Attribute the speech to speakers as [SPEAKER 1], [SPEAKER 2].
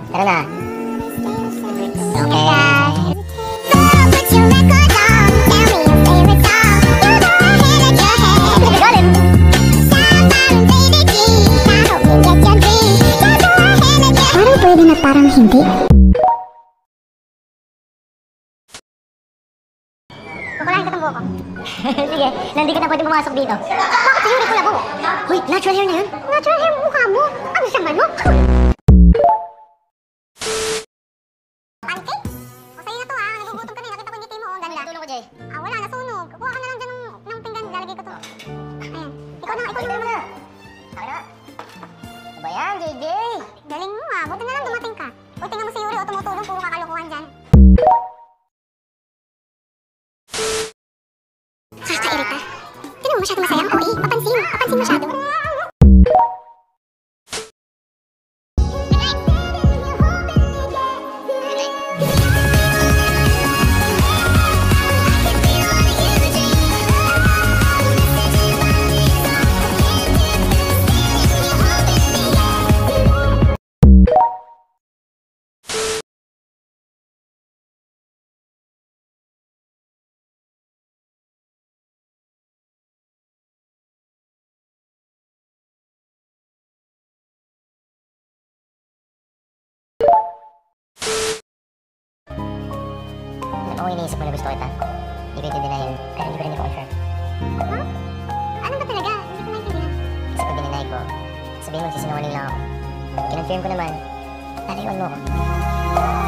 [SPEAKER 1] Tara na. Okay. Parang pwede na parang hindi. Kukulahin ka itong buhok ko. Sige, hindi ka na pwede pumasok dito. Bakit sa'yo? Hindi ko labo. Uy, natural hair na yun? Natural hair mukha mo? Ano saman mo? Wala, nasunog. Kuha ka na lang dyan ng pinggan, lalagay ko to. Ayan. Ikaw na, ikaw na. Ako na. Ano ba yan, JJ? Galing mo ah, buti na lang dumating ka. Uy, tingnan mo si Yuri o tumutulong, puro kakalukuhan dyan. Kakairita. Tingnan mo masyado masaya. Oo, papansin masyado. Ako iniisip mo na gusto kita. Hindi ko i-deny, pero hindi ko rin i-confirm. Huh? Ano ba talaga? Hindi ko maintindihan. Kasi pag dininay ko, sabihin mo nagsisinungaling lang ako. Kinonfirm ko naman, naliwan mo ako.